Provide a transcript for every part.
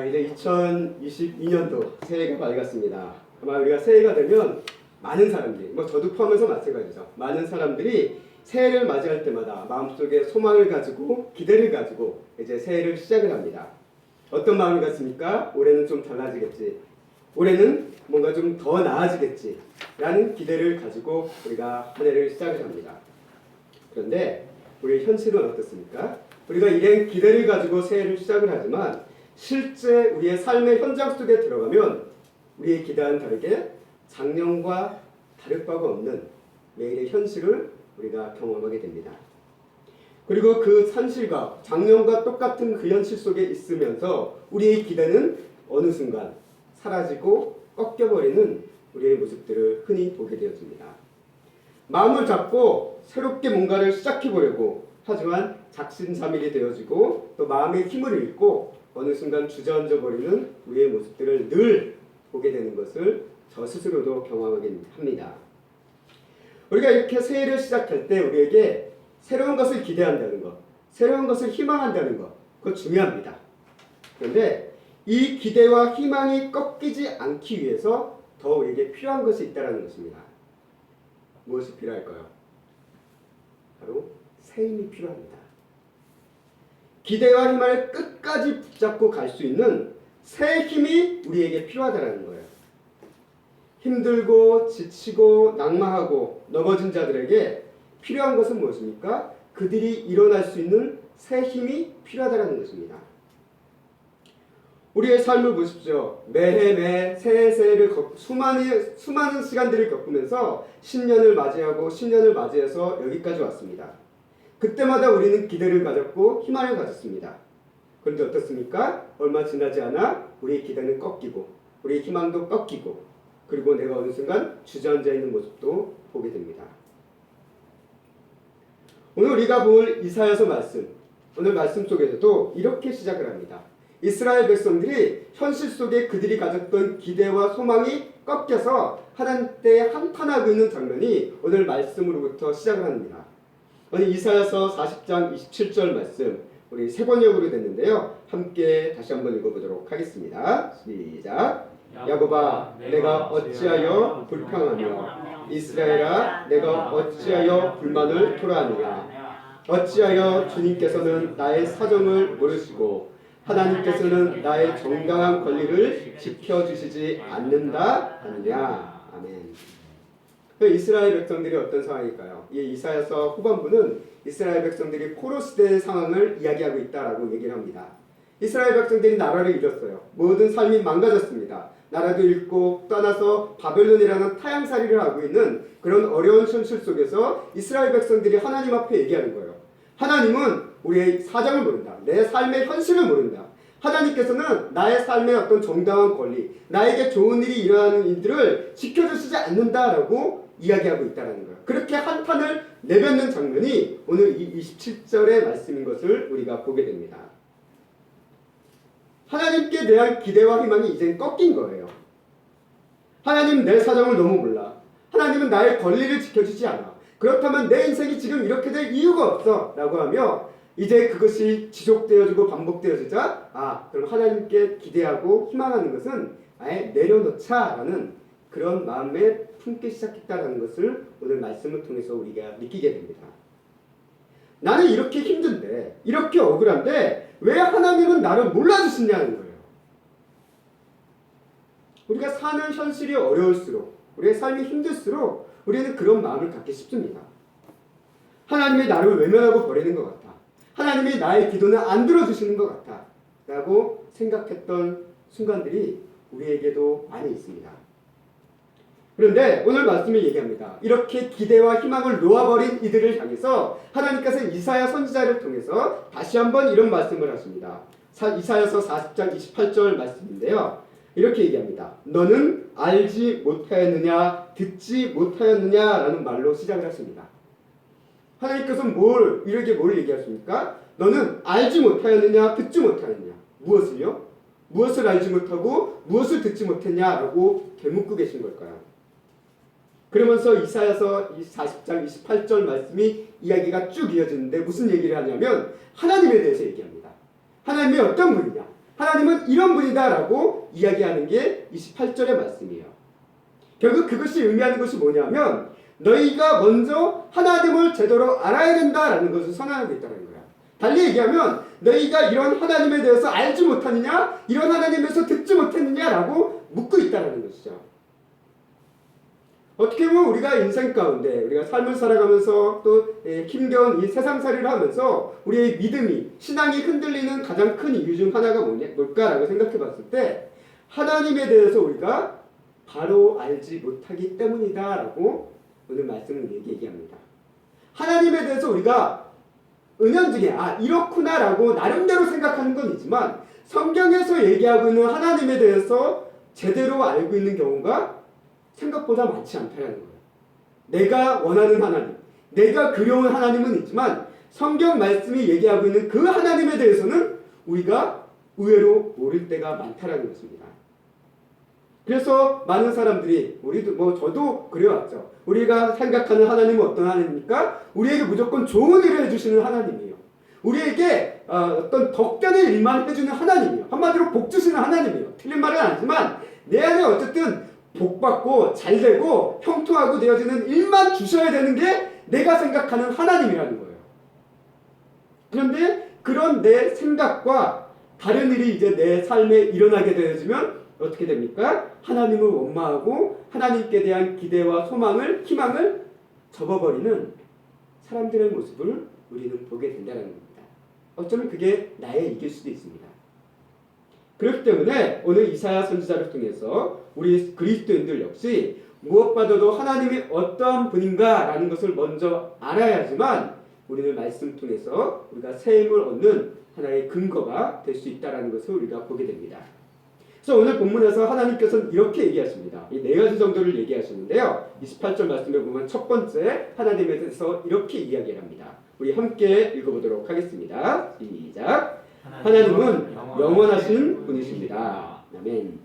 이제 2022년도 새해가 밝았습니다. 아마 우리가 새해가 되면 많은 사람들이, 저도 포함해서 마찬가지죠. 많은 사람들이 새해를 맞이할 때마다 마음속에 소망을 가지고 기대를 가지고 이제 새해를 시작을 합니다. 어떤 마음이 같습니까? 올해는 좀 달라지겠지. 올해는 뭔가 좀 더 나아지겠지. 라는 기대를 가지고 우리가 한 해를 시작을 합니다. 그런데 우리의 현실은 어떻습니까? 우리가 이런 기대를 가지고 새해를 시작을 하지만 실제 우리의 삶의 현장 속에 들어가면 우리의 기대와는 다르게 작년과 다를 바가 없는 매일의 현실을 우리가 경험하게 됩니다. 그리고 그 현실과 작년과 똑같은 그 현실 속에 있으면서 우리의 기대는 어느 순간 사라지고 꺾여버리는 우리의 모습들을 흔히 보게 되었습니다. 마음을 잡고 새롭게 뭔가를 시작해보려고 하지만 작심삼일이 되어지고 또 마음의 힘을 잃고 어느 순간 주저앉아 버리는 우리의 모습들을 늘 보게 되는 것을 저 스스로도 경험하게 합니다. 우리가 이렇게 새해를 시작할 때 우리에게 새로운 것을 기대한다는 것, 새로운 것을 희망한다는 것, 그거 중요합니다. 그런데 이 기대와 희망이 꺾이지 않기 위해서 더 우리에게 필요한 것이 있다는 것입니다. 무엇이 필요할까요? 바로 새 힘이 필요합니다. 기대와 희망을 끝까지 붙잡고 갈 수 있는 새 힘이 우리에게 필요하다는 거예요. 힘들고 지치고 낙마하고 넘어진 자들에게 필요한 것은 무엇입니까? 그들이 일어날 수 있는 새 힘이 필요하다는 것입니다. 우리의 삶을 보십시오. 매해 새해를 수많은 시간들을 겪으면서 신년을 맞이하고 신년을 맞이해서 여기까지 왔습니다. 그때마다 우리는 기대를 가졌고 희망을 가졌습니다. 그런데 어떻습니까? 얼마 지나지 않아 우리의 기대는 꺾이고 우리의 희망도 꺾이고 그리고 내가 어느 순간 주저앉아 있는 모습도 보게 됩니다. 오늘 우리가 볼 이사야서 말씀, 오늘 말씀 속에서도 이렇게 시작을 합니다. 이스라엘 백성들이 현실 속에 그들이 가졌던 기대와 소망이 꺾여서 하나님 때 한탄하고 있는 장면이 오늘 말씀으로부터 시작을 합니다. 오늘 이사야서 40장 27절 말씀 우리 세 번역으로 됐는데요. 함께 다시 한번 읽어보도록 하겠습니다. 시작. 야곱아 내가 어찌하여 불평하며 이스라엘아 내가 어찌하여 불만을 토로하느냐. 어찌하여 주님께서는 나의 사정을 모르시고 하나님께서는 나의 정당한 권리를 지켜주시지 않는다 하느냐. 아멘. 이스라엘 백성들이 어떤 상황일까요? 이 이사야서 후반부는 이스라엘 백성들이 포로 시대의 상황을 이야기하고 있다라고 얘기를 합니다. 이스라엘 백성들이 나라를 잃었어요. 모든 삶이 망가졌습니다. 나라도 잃고 떠나서 바벨론이라는 타향살이를 하고 있는 그런 어려운 현실 속에서 이스라엘 백성들이 하나님 앞에 얘기하는 거예요. 하나님은 우리의 사정을 모른다. 내 삶의 현실을 모른다. 하나님께서는 나의 삶의 어떤 정당한 권리, 나에게 좋은 일이 일어나는 일들을 지켜주시지 않는다라고 이야기하고 있다는 거예요. 그렇게 한탄을 내뱉는 장면이 오늘 이 27절의 말씀인 것을 우리가 보게 됩니다. 하나님께 대한 기대와 희망이 이젠 꺾인 거예요. 하나님 내 사정을 너무 몰라. 하나님은 나의 권리를 지켜주지 않아. 그렇다면 내 인생이 지금 이렇게 될 이유가 없어 라고 하며 이제 그것이 지속되어지고 반복되어지자 그럼 하나님께 기대하고 희망하는 것은 아예 내려놓자 라는 그런 마음에 품기 시작했다는 것을 오늘 말씀을 통해서 우리가 느끼게 됩니다. 나는 이렇게 힘든데 이렇게 억울한데 왜 하나님은 나를 몰라주시냐는 거예요. 우리가 사는 현실이 어려울수록 우리의 삶이 힘들수록 우리는 그런 마음을 갖기 쉽습니다. 하나님이 나를 외면하고 버리는 것 같아. 하나님이 나의 기도는 안 들어주시는 것 같아 라고 생각했던 순간들이 우리에게도 많이 있습니다. 그런데 오늘 말씀이 얘기합니다. 이렇게 기대와 희망을 놓아버린 이들을 향해서 하나님께서 이사야 선지자를 통해서 다시 한번 이런 말씀을 하십니다. 이사야서 40장 28절 말씀인데요. 이렇게 얘기합니다. 너는 알지 못하였느냐 듣지 못하였느냐 라는 말로 시작을 하십니다. 하나님께서 뭘 얘기하십니까? 너는 알지 못하였느냐 듣지 못하였느냐. 무엇을요? 무엇을 알지 못하고 무엇을 듣지 못했냐라고 되묻고 계신 걸까요? 그러면서 이사야서 40장 28절 말씀이 이야기가 쭉 이어지는데 무슨 얘기를 하냐면 하나님에 대해서 얘기합니다. 하나님이 어떤 분이냐? 하나님은 이런 분이다라고 이야기하는 게 28절의 말씀이에요. 결국 그것이 의미하는 것이 뭐냐면 너희가 먼저 하나님을 제대로 알아야 된다라는 것을 선언하고 있다는 거야. 달리 얘기하면 너희가 이런 하나님에 대해서 알지 못하느냐, 이런 하나님에 대해서 듣지 못했느냐라고 묻고 있다는 것이죠. 어떻게 보면 우리가 인생 가운데 우리가 삶을 살아가면서 또 힘겨운 이 세상살이를 하면서 우리의 믿음이, 신앙이 흔들리는 가장 큰 이유 중 하나가 뭘까라고 생각해 봤을 때 하나님에 대해서 우리가 바로 알지 못하기 때문이다라고 오늘 말씀을 얘기합니다. 하나님에 대해서 우리가 은연중에 이렇구나라고 나름대로 생각하는 건 있지만 성경에서 얘기하고 있는 하나님에 대해서 제대로 알고 있는 경우가 생각보다 많지 않다는 거예요. 내가 원하는 하나님, 내가 그려온 하나님은 있지만 성경 말씀이 얘기하고 있는 그 하나님에 대해서는 우리가 의외로 모를 때가 많다는 것입니다. 그래서 많은 사람들이 저도 그래왔죠. 우리가 생각하는 하나님은 어떤 하나님입니까? 우리에게 무조건 좋은 일을 해주시는 하나님이에요. 우리에게 어떤 덕되는 일만 해주는 하나님이에요. 한마디로 복 주시는 하나님이에요. 틀린 말은 아니지만 내 안에 어쨌든 복받고 잘되고 형통하고 되어지는 일만 주셔야 되는 게 내가 생각하는 하나님이라는 거예요. 그런데 그런 내 생각과 다른 일이 이제 내 삶에 일어나게 되어지면 어떻게 됩니까? 하나님을 원망하고 하나님께 대한 기대와 희망을 접어버리는 사람들의 모습을 우리는 보게 된다는 겁니다. 어쩌면 그게 나의 일일 수도 있습니다. 그렇기 때문에 오늘 이사야 선지자를 통해서 우리 그리스도인들 역시 무엇보다도 하나님이 어떠한 분인가라는 것을 먼저 알아야지만 우리는 말씀 통해서 우리가 새 힘을 얻는 하나의 근거가 될 수 있다는 것을 우리가 보게 됩니다. 그래서 오늘 본문에서 하나님께서는 이렇게 얘기하십니다. 이 네 가지 정도를 얘기하시는데요. 28절 말씀에 보면 첫 번째 하나님에 대해서 이렇게 이야기를 합니다. 우리 함께 읽어보도록 하겠습니다. 시작. 하나님은 영원하신 분이십니다. 아멘.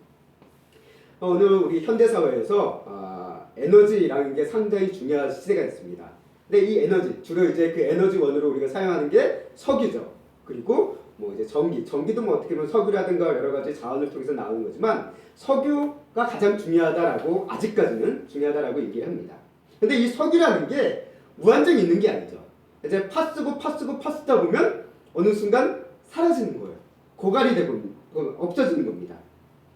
오늘 우리 현대사회에서 에너지라는 게 상당히 중요한 시대가 있습니다. 근데 이 에너지, 주로 이제 그 에너지원으로 우리가 사용하는 게 석유죠. 그리고 이제 전기도 어떻게 보면 석유라든가 여러 가지 자원을 통해서 나오는 거지만 석유가 가장 중요하다라고 아직까지는 중요하다라고 얘기합니다. 근데 이 석유라는 게 무한정이 있는 게 아니죠. 이제 파쓰다 보면 어느 순간 사라지는 거예요. 고갈이 되고 없어지는 겁니다.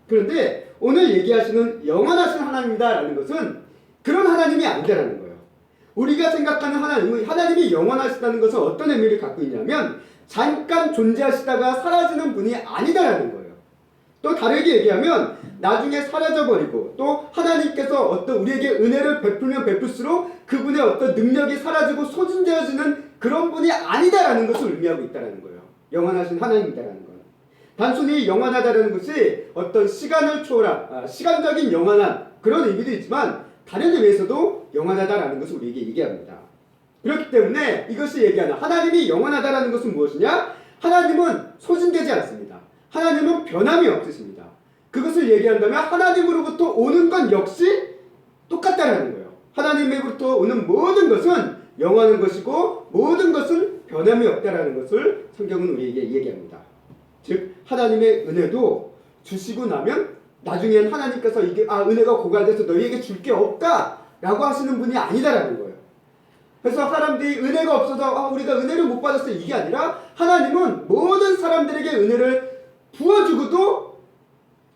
그런데 오늘 얘기하시는 영원하신 하나님이다라는 것은 그런 하나님이 아니다라는 거예요. 우리가 생각하는 하나님이 영원하시다는 것은 어떤 의미를 갖고 있냐면 잠깐 존재하시다가 사라지는 분이 아니다라는 거예요. 또 다르게 얘기하면 나중에 사라져버리고 또 하나님께서 어떤 우리에게 은혜를 베풀면 베풀수록 그분의 어떤 능력이 사라지고 소진되어지는 그런 분이 아니다라는 것을 의미하고 있다는 거예요. 영원하신 하나님이다라는 건. 단순히 영원하다라는 것이 어떤 시간을 초월한 시간적인 영원한 그런 의미도 있지만 다른 의미에서도 영원하다라는 것을 우리에게 얘기합니다. 그렇기 때문에 이것이 얘기하는 하나님이 영원하다라는 것은 무엇이냐? 하나님은 소진되지 않습니다. 하나님은 변함이 없으십니다. 그것을 얘기한다면 하나님으로부터 오는 건 역시 똑같다라는 거예요. 하나님으로부터 오는 모든 것은 영원한 것이고 모든 것은 변함이 없다라는 것을 성경은 우리에게 얘기합니다. 즉 하나님의 은혜도 주시고 나면 나중엔 하나님께서 이게 은혜가 고갈돼서 너희에게 줄 게 없다라고 하시는 분이 아니다라는 거예요. 그래서 사람들이 은혜가 없어서 우리가 은혜를 못 받았어 이게 아니라 하나님은 모든 사람들에게 은혜를 부어주고도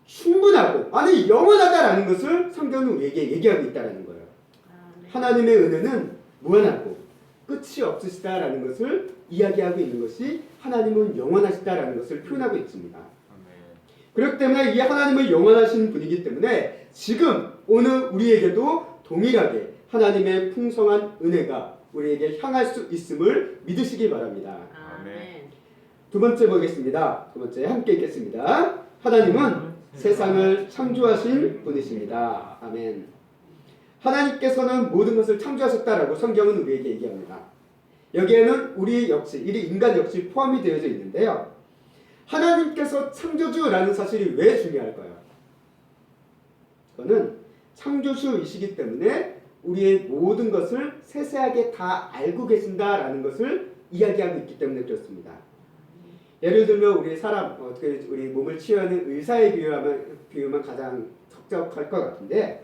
충분하고 영원하다라는 것을 성경은 우리에게 얘기하고 있다는 거예요. 네. 하나님의 은혜는 무한하고 끝이 없으시다라는 것을 이야기하고 있는 것이 하나님은 영원하시다라는 것을 표현하고 있습니다. 그렇기 때문에 이 하나님은 영원하신 분이기 때문에 지금 오늘 우리에게도 동일하게 하나님의 풍성한 은혜가 우리에게 향할 수 있음을 믿으시기 바랍니다. 아멘. 두 번째 보겠습니다. 두 번째 함께 읽겠습니다. 하나님은 세상을 창조하신 분이십니다. 아멘. 하나님께서는 모든 것을 창조하셨다라고 성경은 우리에게 얘기합니다. 여기에는 우리 인간 역시 포함이 되어져 있는데요. 하나님께서 창조주라는 사실이 왜 중요할까요? 그거는 창조주이시기 때문에 우리의 모든 것을 세세하게 다 알고 계신다라는 것을 이야기하고 있기 때문에 그렇습니다. 예를 들면 우리 사람 어떻게 우리 몸을 치료하는 의사에 비유하면 가장 적절할 것 같은데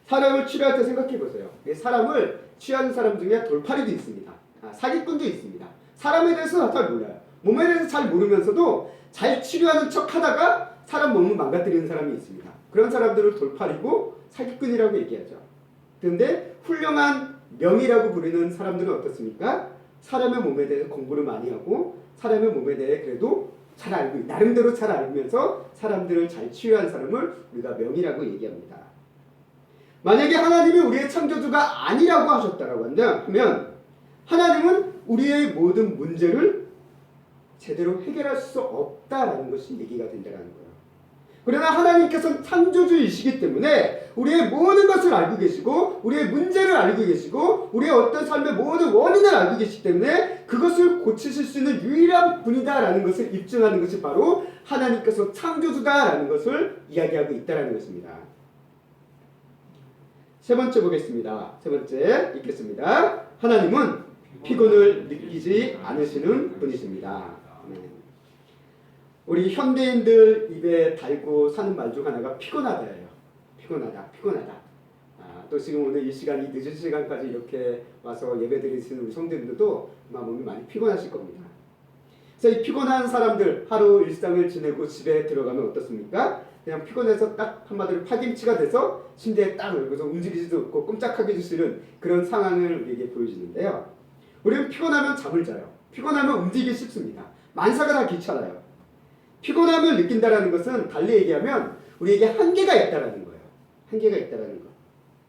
사람을 치료할 때 생각해 보세요. 사람을 치료하는 사람 중에 돌팔이도 있습니다. 사기꾼도 있습니다. 사람에 대해서 잘 몰라요. 몸에 대해서 잘 모르면서도 잘 치료하는 척 하다가 사람 몸을 망가뜨리는 사람이 있습니다. 그런 사람들을 돌팔이고 사기꾼이라고 얘기하죠. 그런데 훌륭한 명의라고 부르는 사람들은 어떻습니까? 사람의 몸에 대해서 공부를 많이 하고 사람의 몸에 대해 그래도 잘 알고 나름대로 잘 알면서 사람들을 잘 치유한 사람을 우리가 명의라고 얘기합니다. 만약에 하나님이 우리의 창조주가 아니라고 하셨다라고 하면 하나님은 우리의 모든 문제를 제대로 해결할 수 없다라는 것이 얘기가 된다는 거예요. 그러나 하나님께서는 창조주이시기 때문에 우리의 모든 것을 알고 계시고 우리의 문제를 알고 계시고 우리의 어떤 삶의 모든 원인을 알고 계시기 때문에 그것을 고치실 수 있는 유일한 분이다라는 것을 입증하는 것이 바로 하나님께서 창조주다라는 것을 이야기하고 있다는 것입니다. 세 번째 보겠습니다. 세 번째 읽겠습니다. 하나님은 피곤을 느끼지 않으시는 분이십니다. 우리 현대인들 입에 달고 사는 말 중 하나가 피곤하다예요. 피곤하다. 또 지금 오늘 이 시간이 늦은 시간까지 이렇게 와서 예배 드리시는 우리 성도님들도 아마 몸이 많이 피곤하실 겁니다. 그래서 이 피곤한 사람들 하루 일상을 지내고 집에 들어가면 어떻습니까? 그냥 피곤해서 딱 한마디로 파김치가 돼서 침대에 딱 누워서 움직이지도 않고 꼼짝하기 싫은 그런 상황을 우리에게 보여주는데요. 우리는 피곤하면 잠을 자요. 피곤하면 움직이기 쉽습니다. 만사가 다 귀찮아요. 피곤함을 느낀다는 것은 달리 얘기하면 우리에게 한계가 있다는 거예요. 한계가 있다는 거.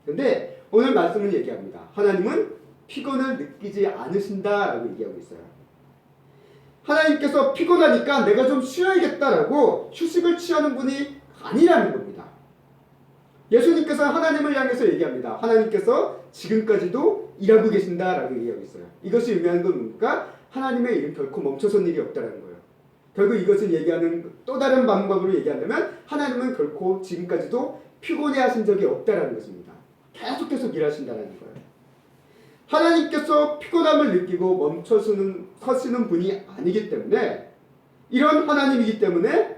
그런데 오늘 말씀은 얘기합니다. 하나님은 피곤을 느끼지 않으신다라고 얘기하고 있어요. 하나님께서 피곤하니까 내가 좀 쉬어야겠다라고 휴식을 취하는 분이 아니라는 겁니다. 예수님께서 하나님을 향해서 얘기합니다. 하나님께서 지금까지도 일하고 계신다라고 얘기하고 있어요. 이것이 의미하는 건 뭡니까? 하나님의 일은 결코 멈춰선 일이 없다는 거예요. 결국 이것을 얘기하는 또 다른 방법으로 얘기한다면 하나님은 결코 지금까지도 피곤해 하신 적이 없다는 것입니다. 계속 일하신다는 거예요. 하나님께서 피곤함을 느끼고 서시는 분이 아니기 때문에 이런 하나님이기 때문에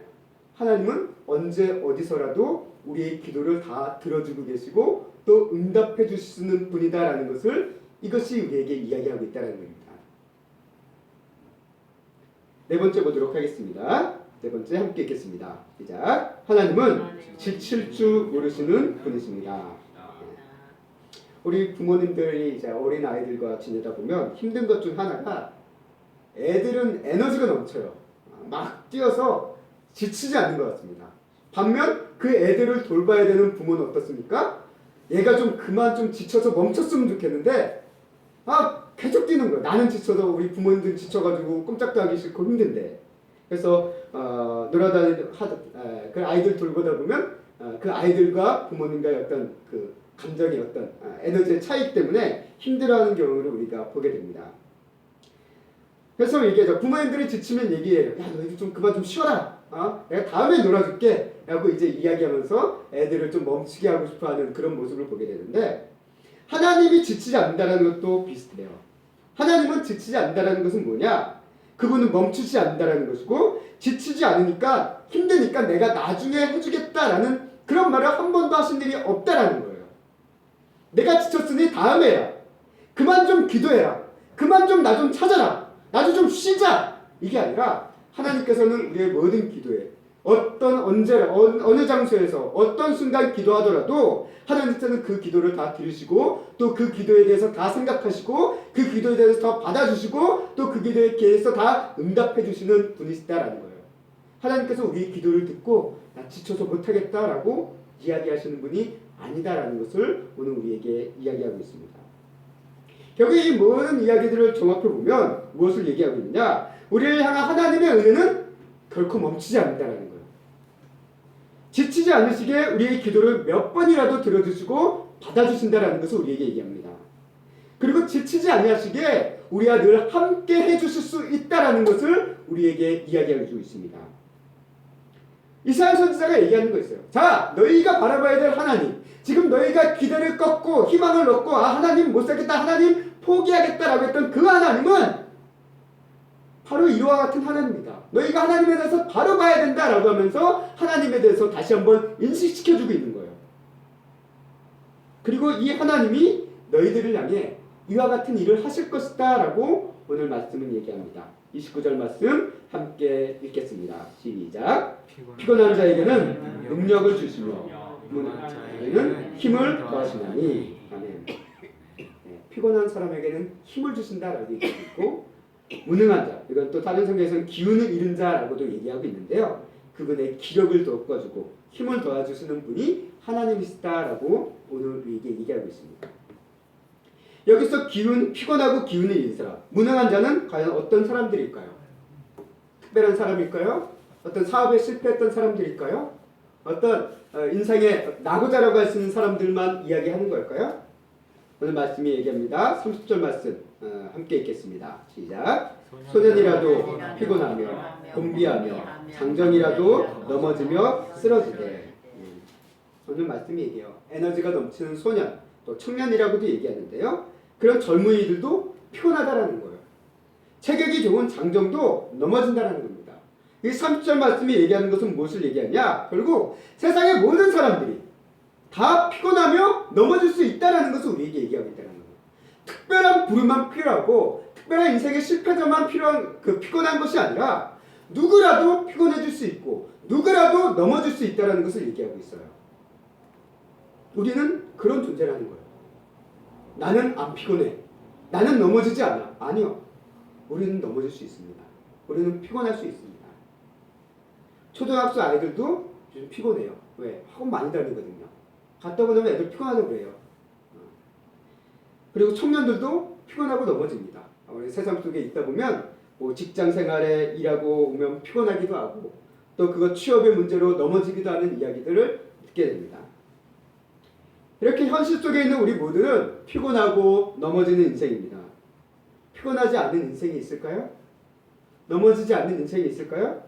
하나님은 언제 어디서라도 우리의 기도를 다 들어주고 계시고 또 응답해 주시는 분이다라는 것을 이것이 우리에게 이야기하고 있다는 겁니다. 네 번째 보도록 하겠습니다. 네 번째 함께 읽겠습니다. 시작. 하나님은 지칠 줄 모르시는 분이십니다. 우리 부모님들이 이제 어린 아이들과 지내다 보면 힘든 것 중 하나가 애들은 에너지가 넘쳐요. 막 뛰어서 지치지 않는 것 같습니다. 반면 그 애들을 돌봐야 되는 부모는 어떻습니까? 얘가 좀 그만 좀 지쳐서 멈췄으면 좋겠는데 계속 뛰는 거예요. 나는 지쳐서 우리 부모님들 지쳐가지고 꼼짝도 하기 싫고 힘든데 그래서 놀아다니는 그 아이들 돌보다 보면 그 아이들과 부모님과의 어떤 그 감정의 어떤 에너지의 차이 때문에 힘들어하는 경우를 우리가 보게 됩니다. 그래서 얘기하죠. 부모님들이 지치면 얘기해요. 야, 너 이제 좀 그만 좀 쉬어라. 내가 다음에 놀아줄게. 라고 이제 이야기하면서 애들을 좀 멈추게 하고 싶어하는 그런 모습을 보게 되는데 하나님이 지치지 않는다는 것도 비슷해요. 하나님은 지치지 않는다는 것은 뭐냐? 그분은 멈추지 않는다는 것이고 지치지 않으니까 힘드니까 내가 나중에 해주겠다라는 그런 말을 한 번도 하신 일이 없다라는 거예요. 내가 지쳤으니 다음에 해라. 그만 좀 기도해라. 그만 좀 나 좀 찾아라. 나도 좀 쉬자. 이게 아니라 하나님께서는 우리의 모든 기도에 어느 장소에서 어떤 순간 기도하더라도 하나님께서는 그 기도를 다 들으시고 또 그 기도에 대해서 다 생각하시고 그 기도에 대해서 다 받아주시고 또 그 기도에 대해서 다 응답해 주시는 분이시다라는 거예요. 하나님께서 우리의 기도를 듣고 나 지쳐서 못하겠다라고 이야기하시는 분이 아니다라는 것을 오늘 우리에게 이야기하고 있습니다. 결국 이 모든 이야기들을 종합해 보면 무엇을 얘기하고 있느냐? 우리를 향한 하나님의 은혜는 결코 멈추지 않는다라는 거예요. 지치지 않으시게 우리의 기도를 몇 번이라도 들어주시고 받아주신다라는 것을 우리에게 얘기합니다. 그리고 지치지 아니하시게 우리와 늘 함께 해주실 수 있다라는 것을 우리에게 이야기하고 있습니다. 이사야 선지자가 얘기하는 거 있어요. 자, 너희가 바라봐야 될 하나님, 지금 너희가 기대를 꺾고 희망을 놓고 하나님 못 살겠다, 하나님 포기하겠다라고 했던 그 하나님은 바로 이와 같은 하나님이다. 너희가 하나님에 대해서 바로 봐야 된다라고 하면서 하나님에 대해서 다시 한번 인식시켜주고 있는 거예요. 그리고 이 하나님이 너희들을 향해 이와 같은 일을 하실 것이다 라고 오늘 말씀은 얘기합니다. 29절 말씀 함께 읽겠습니다. 시작. 피곤한 자에게는 능력을 주시며 무능한 자에게는 힘을 더하시나니. 아멘. 네, 피곤한 사람에게는 힘을 주신다라고 얘기하고 있고, 무능한 자, 이건 또 다른 성경에서는 기운을 잃은 자라고도 얘기하고 있는데요. 그분의 기력을 돋궈주고 힘을 도와주시는 분이 하나님이시다라고 오늘 우리에게 얘기하고 있습니다. 여기서 피곤하고 기운을 잃은 사람, 무능한 자는 과연 어떤 사람들일까요? 특별한 사람일까요? 어떤 사업에 실패했던 사람들일까요? 어떤 인생에 낙오자라고 할 수 있는 사람들만 이야기하는 걸까요? 오늘 말씀이 얘기합니다. 30절 말씀 함께 읽겠습니다. 시작. 소년이라도 피곤하며 곤비하며 장정이라도 넘어지며 쓰러지되. 오늘 말씀이 얘기해요. 에너지가 넘치는 소년, 또 청년이라고도 얘기하는데요. 그런 젊은이들도 피곤하다라는 거예요. 체격이 좋은 장정도 넘어진다라는 겁니다. 이 30절 말씀이 얘기하는 것은 무엇을 얘기하냐? 결국 세상의 모든 사람들이 다 피곤하며 넘어질 수 있다는 것을 우리에게 얘기하고 있다는 거예요. 특별한 부름만 필요하고 특별한 인생의 실패자만 필요한 피곤한 것이 아니라 누구라도 피곤해질 수 있고 누구라도 넘어질 수 있다는 것을 얘기하고 있어요. 우리는 그런 존재라는 거예요. 나는 안 피곤해. 나는 넘어지지 않아. 아니요. 우리는 넘어질 수 있습니다. 우리는 피곤할 수 있습니다. 초등학생 아이들도 요즘 피곤해요. 왜? 학원 많이 다니거든요. 갔다 오면 애들 피곤하다고 그래요. 그리고 청년들도 피곤하고 넘어집니다. 우리 세상 속에 있다 보면 뭐 직장 생활에 일하고 오면 피곤하기도 하고 또 그거 취업의 문제로 넘어지기도 하는 이야기들을 듣게 됩니다. 이렇게 현실 속에 있는 우리 모두는 피곤하고 넘어지는 인생입니다. 피곤하지 않는 인생이 있을까요? 넘어지지 않는 인생이 있을까요?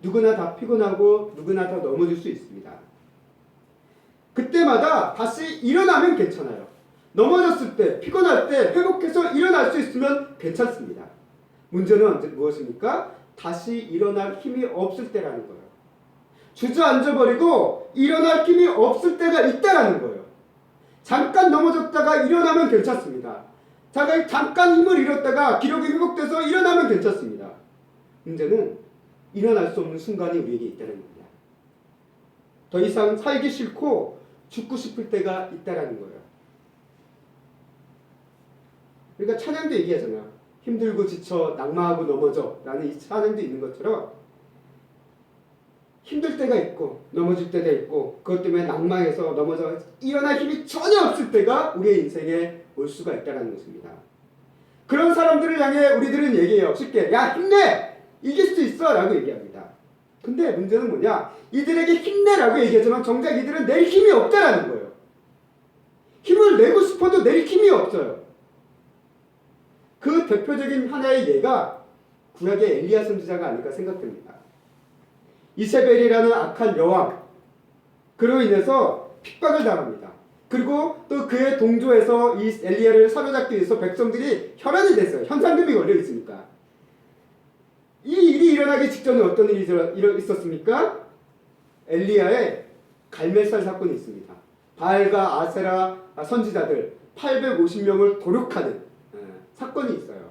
누구나 다 피곤하고 누구나 다 넘어질 수 있습니다. 그때마다 다시 일어나면 괜찮아요. 넘어졌을 때, 피곤할 때 회복해서 일어날 수 있으면 괜찮습니다. 문제는 무엇입니까? 다시 일어날 힘이 없을 때라는 거예요. 주저앉아버리고 일어날 힘이 없을 때가 있다라는 거예요. 잠깐 넘어졌다가 일어나면 괜찮습니다. 잠깐 힘을 잃었다가 기력이 회복돼서 일어나면 괜찮습니다. 문제는 일어날 수 없는 순간이 우리에게 있다는 겁니다. 더 이상 살기 싫고 죽고 싶을 때가 있다는 거예요. 그러니까 찬양도 얘기하잖아요. 힘들고 지쳐 낙마하고 넘어져 라는 이 찬양도 있는 것처럼 힘들 때가 있고 넘어질 때가 있고 그것 때문에 낙마해서 넘어져 일어날 힘이 전혀 없을 때가 우리의 인생에 올 수가 있다는 것입니다. 그런 사람들을 향해 우리들은 얘기해요. 쉽게 야 힘내! 이길 수 있어! 라고 얘기합니다. 근데 문제는 뭐냐? 이들에게 힘내라고 얘기하지만 정작 이들은 낼 힘이 없다라는 거예요. 힘을 내고 싶어도 낼 힘이 없어요. 그 대표적인 하나의 예가 구약의 엘리야 선지자가 아닐까 생각됩니다. 이세벨이라는 악한 여왕, 그로 인해서 핍박을 당합니다. 그리고 또 그의 동조에서 이 엘리야를 사로잡기 위해서 백성들이 혈안이 됐어요. 현상금이 걸려 있으니까. 이 일이 일어나기 직전에 어떤 일이 있었습니까? 엘리야의 갈멜살 사건이 있습니다. 바알과 아세라 선지자들 850명을 도륙하는 사건이 있어요.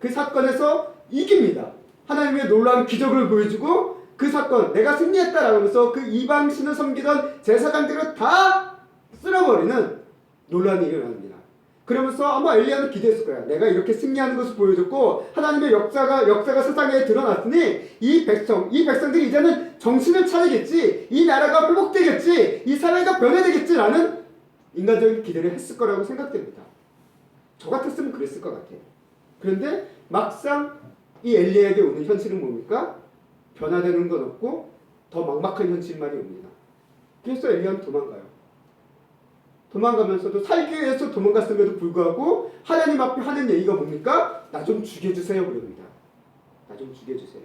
그 사건에서 이깁니다. 하나님의 놀라운 기적을 보여주고 그 사건 내가 승리했다라고 하면서 그 이방신을 섬기던 제사장들을 다 쓸어버리는 놀라운 일이 일어납니다. 그러면서 아마 엘리야는 기대했을 거야. 내가 이렇게 승리하는 것을 보여줬고 하나님의 역사가 세상에 드러났으니 이 백성들이 이제는 정신을 차리겠지, 이 나라가 회복되겠지, 이 사회가 변해되겠지라는 인간적인 기대를 했을 거라고 생각됩니다. 저 같았으면 그랬을 것 같아요. 그런데 막상 이 엘리야에게 오는 현실은 뭡니까? 변화되는 건 없고 더 막막한 현실만이 옵니다. 그래서 엘리야는 도망가요. 도망가면서도 살기 위해서 도망갔음에도 불구하고 하나님 앞에 하는 얘기가 뭡니까? 나 좀 죽여주세요 그럽니다. 나 좀 죽여주세요.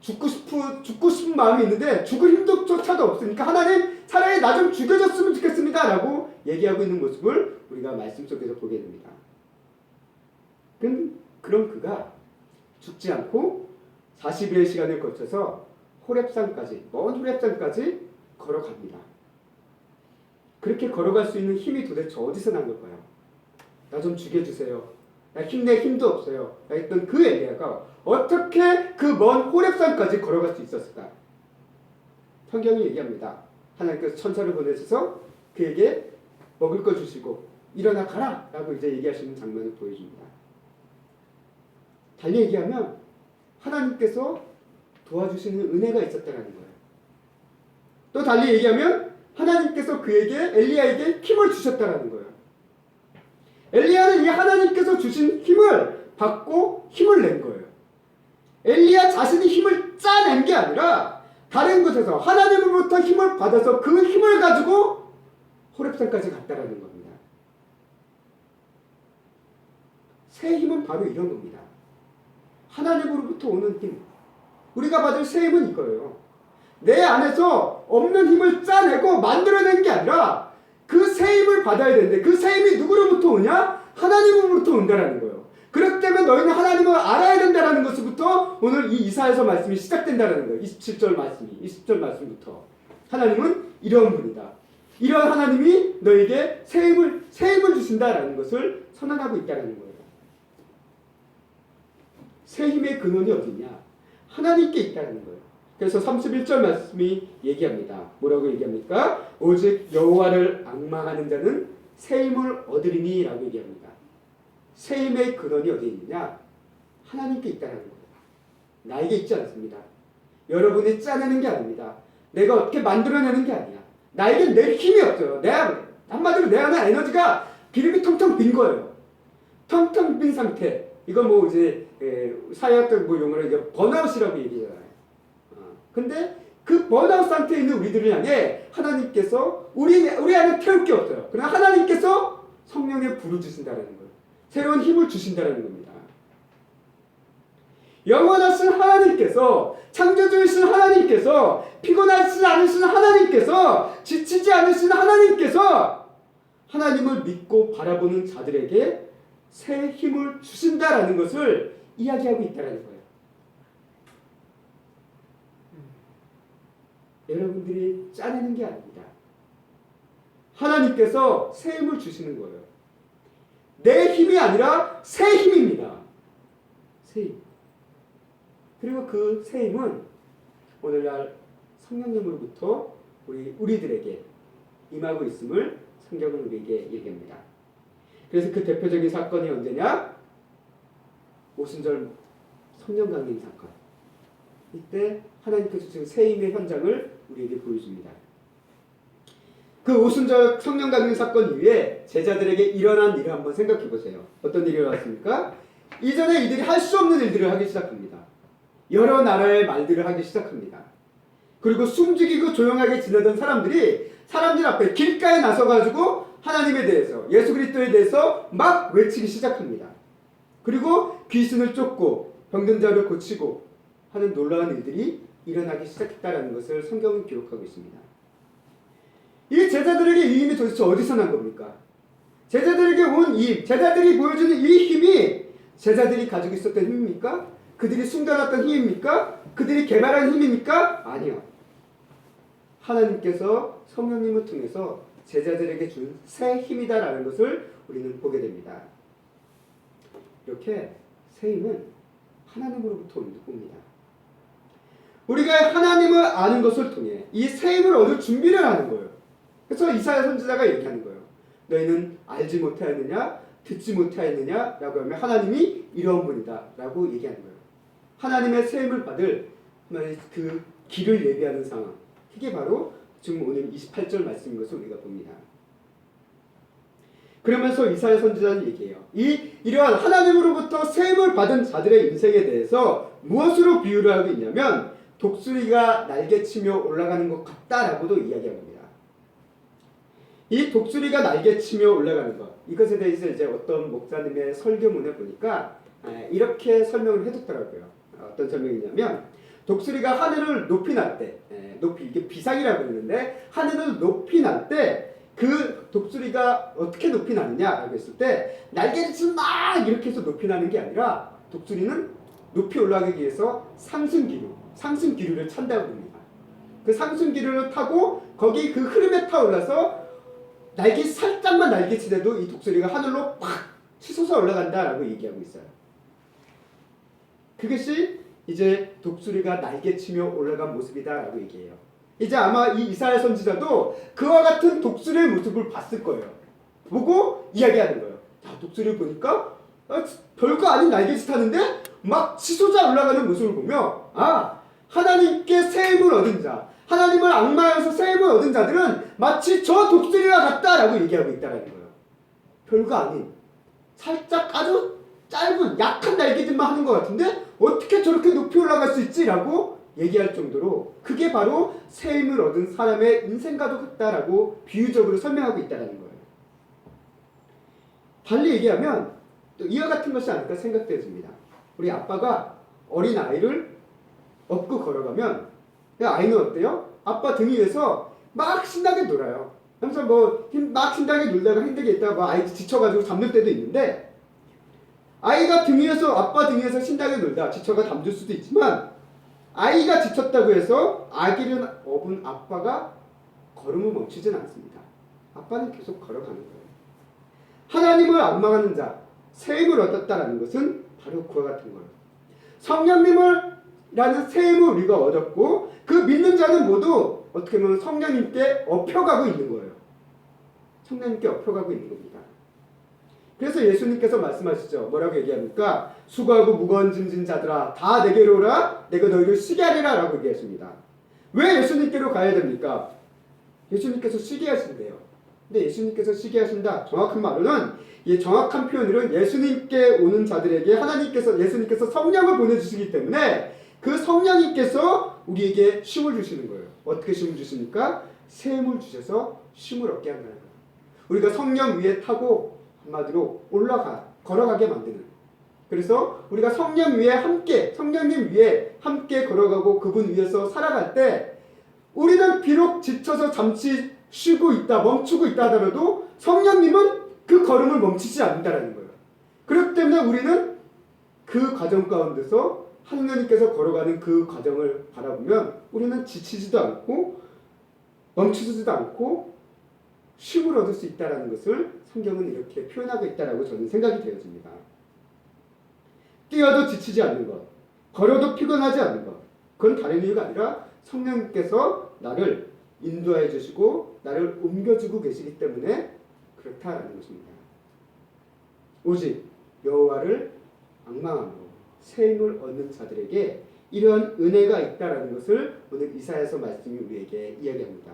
죽고 싶은 마음이 있는데 죽을 힘조차도 없으니까 하나님 차라리 나 좀 죽여줬으면 좋겠습니다 라고 얘기하고 있는 모습을 우리가 말씀 속에서 보게 됩니다. 그럼 그가 죽지 않고 40일의 시간을 거쳐서 호렙산까지, 먼 호렙산까지 걸어갑니다. 그렇게 걸어갈 수 있는 힘이 도대체 어디서 난 걸까요? 나 좀 죽여주세요. 나 힘낼 힘도 없어요. 했던 그 엘리야가 어떻게 그 먼 호렙산까지 걸어갈 수 있었을까? 성경이 얘기합니다. 하나님께서 천사를 보내셔서 그에게 먹을 거 주시고 일어나 가라! 라고 이제 얘기하시는 장면을 보여줍니다. 달리 얘기하면 하나님께서 도와주시는 은혜가 있었다는 거예요. 또 달리 얘기하면 하나님께서 그에게 엘리야에게 힘을 주셨다는 거예요. 엘리야는 이 하나님께서 주신 힘을 받고 힘을 낸 거예요. 엘리야 자신이 힘을 짜낸 게 아니라 다른 곳에서 하나님으로부터 힘을 받아서 그 힘을 가지고 호렙산까지 갔다라는 겁니다. 새 힘은 바로 이런 겁니다. 하나님으로부터 오는 힘. 우리가 받을 새 힘은 이거예요. 내 안에서 없는 힘을 짜내고 만들어낸 게 아니라 그 새 힘을 받아야 되는데 그 새 힘이 누구로부터 오냐? 하나님으로부터 온다라는 거예요. 그렇기 때문에 너희는 하나님을 알아야 된다는 것부터 오늘 이 이사야서 말씀이 시작된다는 거예요. 27절 말씀이 20절 말씀부터 하나님은 이런 분이다. 이런 하나님이 너에게 새 힘을 주신다라는 것을 선언하고 있다는 거예요. 새 힘의 근원이 어디냐? 하나님께 있다는 거예요. 그래서 31절 말씀이 얘기합니다. 뭐라고 얘기합니까? 오직 여호와를 앙망하는 자는 새 힘을 얻으리니 라고 얘기합니다. 새 힘의 근원이 어디에 있느냐? 하나님께 있다는 거예요. 나에게 있지 않습니다. 여러분이 짜내는 게 아닙니다. 내가 어떻게 만들어내는 게 아니야. 나에겐 내 힘이 없어요. 한마디로 내 안에 에너지가 기름이 텅텅 빈 거예요. 텅텅 빈 상태. 이건 뭐 이제 사회학적 용어로 이제 번아웃이라고 얘기해요. 근데 그 번아웃 상태에 있는 우리들을 향해 하나님께서 우리 안에 태울 게 없어요. 그러나 하나님께서 성령의 불을 주신다는 거예요. 새로운 힘을 주신다는 겁니다. 영원하신 하나님께서, 창조주이신 하나님께서, 피곤하지 않으신 하나님께서, 지치지 않으신 하나님께서 하나님을 믿고 바라보는 자들에게 새 힘을 주신다라는 것을 이야기하고 있다는 거예요. 여러분들이 짜내는 게 아닙니다. 하나님께서 새 힘을 주시는 거예요. 내 힘이 아니라 새 힘입니다. 새 힘. 그리고 그 새 힘은 오늘날 성령님으로부터 우리들에게 임하고 있음을 성경은 우리에게 얘기합니다. 그래서 그 대표적인 사건이 언제냐? 오순절 성령 강림 사건. 이때 하나님께서 주신 새 힘의 현장을 우리에게 보여줍니다. 그 오순절 성령 강림 사건 이후에 제자들에게 일어난 일을 한번 생각해 보세요. 어떤 일이 일어났습니까? 이전에 이들이 할 수 없는 일들을 하기 시작합니다. 여러 나라의 말들을 하기 시작합니다. 그리고 숨죽이고 조용하게 지내던 사람들이 사람들 앞에 길가에 나서가지고 하나님에 대해서, 예수 그리스도에 대해서 막 외치기 시작합니다. 그리고 귀신을 쫓고 병든 자를 고치고 하는 놀라운 일들이 일어나기 시작했다는 것을 성경은 기록하고 있습니다. 이 제자들에게 이 힘이 도대체 어디서 난 겁니까? 제자들에게 온 이 힘, 제자들이 보여주는 이 힘이 제자들이 가지고 있었던 힘입니까? 그들이 숨겨놨던 힘입니까? 그들이 개발한 힘입니까? 아니요. 하나님께서 성령님을 통해서 제자들에게 준 새 힘이다라는 것을 우리는 보게 됩니다. 이렇게 새 힘은 하나님으로부터 옵니다. 우리가 하나님을 아는 것을 통해 이 새 힘을 얻을 준비를 하는 거예요. 그래서 이사야 선지자가 얘기하는 거예요. 너희는 알지 못하였느냐? 듣지 못하였느냐? 라고 하면 하나님이 이런 분이다 라고 얘기하는 거예요. 하나님의 새 힘을 받을 그 길을 예비하는 상황. 그게 바로 지금 오늘 28절 말씀인 것을 우리가 봅니다. 그러면서 이사야 선지자는 얘기해요. 이러한 하나님으로부터 새 힘을 받은 자들의 인생에 대해서 무엇으로 비유를 하고 있냐면 독수리가 날개치며 올라가는 것 같다라고도 이야기합니다. 이 독수리가 날개치며 올라가는 것, 이것에 대해서 이제 어떤 목사님의 설교문에 보니까 이렇게 설명을 해줬더라고요. 어떤 설명이냐면 독수리가 하늘을 높이 날 때, 높이, 이게 비상이라고 그러는데 하늘을 높이 날 때 그 독수리가 어떻게 높이 나느냐라고 했을 때 날개를 막 이렇게 해서 높이 나는 게 아니라 독수리는 높이 올라가기 위해서 상승기류를 찬다고 합니다. 그 상승기류를 타고 거기 그 흐름에 타올라서 살짝만 날개치대도 이 독수리가 하늘로 팍 치솟아 올라간다라고 얘기하고 있어요. 그것이 이제 독수리가 날개치며 올라간 모습이다라고 얘기해요. 이제 아마 이 이사야 선지자도 그와 같은 독수리의 모습을 봤을 거예요. 보고 이야기하는 거예요. 자, 독수리를 보니까 별거 아닌 날개짓 하는데 막 치솟아 올라가는 모습을 보며 하나님께 새 힘을 얻은 자, 하나님을 앙망하여서 새 힘을 얻은 자들은 마치 저 독수리와 같다라고 얘기하고 있다는 거예요. 별거 아닌 살짝 아주 짧은 약한 날개짓만 하는 것 같은데 어떻게 저렇게 높이 올라갈 수 있지라고 얘기할 정도로 그게 바로 새 힘을 얻은 사람의 인생과도 같다라고 비유적으로 설명하고 있다는 거예요. 달리 얘기하면 또 이와 같은 것이 아닐까 생각되어집니다. 우리 아빠가 어린 아이를 업고 걸어가면 아이는 어때요? 아빠 등 위에서 막 신나게 놀아요. 그래서 막 신나게 놀다가 힘들게 있다가 아이 지쳐가지고 잠들 때도 있는데 아이가 아빠 등 위에서 신나게 놀다 지쳐가 잠들 수도 있지만 아이가 지쳤다고 해서 아기를 업은 아빠가 걸음을 멈추진 않습니다. 아빠는 계속 걸어가는 거예요. 하나님을 앙망하는 자, 새 힘을 얻었다라는 것은 바로 그와 같은 거예요. 성령님이라는 새 힘을 우리가 얻었고 그 믿는 자는 모두 어떻게 보면 성령님께 업혀가고 있는 거예요. 성령님께 업혀가고 있는 겁니다. 그래서 예수님께서 말씀하시죠. 뭐라고 얘기합니까? 수고하고 무거운 짐진 자들아 다 내게로 오라 내가 너희를 쉬게 하리라 라고 얘기하십니다. 왜 예수님께로 가야 됩니까? 예수님께서 쉬게 하신대요. 근데 예수님께서 쉬게 하신다. 정확한 말로는 정확한 표현으로는 예수님께 오는 자들에게 예수님께서 성령을 보내주시기 때문에 그 성령님께서 우리에게 쉼을 주시는 거예요. 어떻게 쉼을 주십니까? 새 힘을 주셔서 쉼을 얻게 한다는 거예요. 우리가 성령 위에 타고 한마디로 걸어가게 만드는. 그래서 우리가 성령님 위에 함께 걸어가고 그분 위에서 살아갈 때 우리는 비록 지쳐서 잠시 멈추고 있다 하더라도 성령님은 그 걸음을 멈추지 않는다는 거예요. 그렇기 때문에 우리는 그 과정 가운데서 하나님께서 걸어가는 그 과정을 바라보면 우리는 지치지도 않고 멈추지도 않고 쉼을 얻을 수 있다는 것을 성경은 이렇게 표현하고 있다고 저는 생각이 되어집니다. 뛰어도 지치지 않는 것, 걸어도 피곤하지 않는 것, 그건 다른 이유가 아니라 성령님께서 나를 인도해 주시고 나를 옮겨주고 계시기 때문에 그렇다라는 것입니다. 오직 여호와를 앙망함으로 새 힘을 얻는 자들에게 이러한 은혜가 있다라는 것을 오늘 이사야서 말씀이 우리에게 이야기합니다.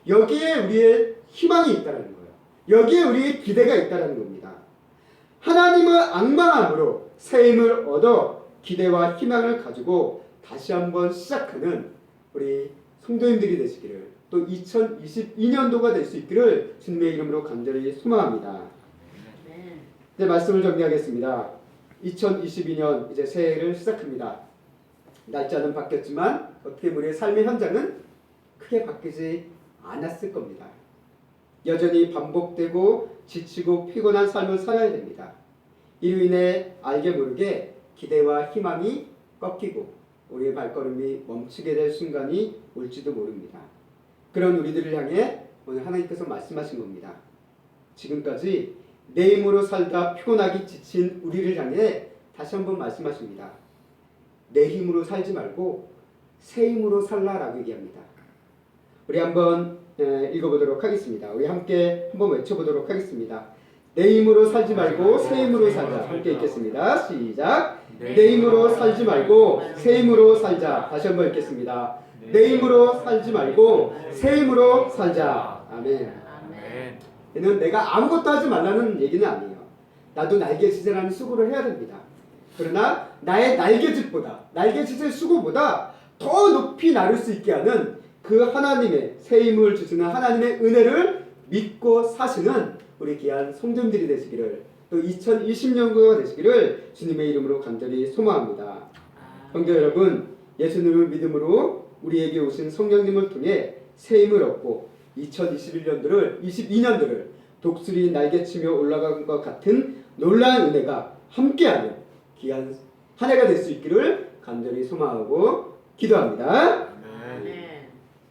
여기에 우리의 희망이 있다는 거예요. 여기에 우리의 기대가 있다는 겁니다. 하나님을 앙망함으로 새 힘을 얻어 기대와 희망을 가지고 다시 한번 시작하는 우리 성도님들이 되시기를 또 2022년도가 될 수 있기를 주님의 이름으로 간절히 소망합니다. 이제 말씀을 정리하겠습니다. 2022년 이제 새해를 시작합니다. 날짜는 바뀌었지만 어떻게 우리의 삶의 현장은 크게 바뀌지 않았을 겁니다. 여전히 반복되고 지치고 피곤한 삶을 살아야 됩니다. 이로 인해 알게 모르게 기대와 희망이 꺾이고 우리의 발걸음이 멈추게 될 순간이 올지도 모릅니다. 그런 우리들을 향해 오늘 하나님께서 말씀하신 겁니다. 지금까지 내 힘으로 살다 피곤하기 지친 우리를 향해 다시 한번 말씀하십니다. 내 힘으로 살지 말고 새 힘으로 살라라고 얘기합니다. 우리 한번 읽어보도록 하겠습니다. 우리 함께 한번 외쳐보도록 하겠습니다. 내 힘으로 살지 말고 새 힘으로 살자. 함께 읽겠습니다. 시작. 내 힘으로 살지 말고 새 힘으로 살자. 다시 한번 읽겠습니다. 내 힘으로 살지 말고 새 힘으로 살자. 아멘. 얘는 내가 아무것도 하지 말라는 얘기는 아니에요. 나도 날개짓이라는 수고를 해야 됩니다. 그러나 나의 날개짓의 수고보다 더 높이 나를 수 있게 하는 그 하나님의 새 힘을 주시는 하나님의 은혜를 믿고 사시는 우리 귀한 성도님들이 되시기를 또 2020년도가 되시기를 주님의 이름으로 간절히 소망합니다. 성도 여러분, 예수님을 믿음으로 우리에게 오신 성령님을 통해 새 힘을 얻고 2022년도를 독수리 날개치며 올라간 것 같은 놀라운 은혜가 함께하는 귀한 한 해가 될 수 있기를 간절히 소망하고 기도합니다.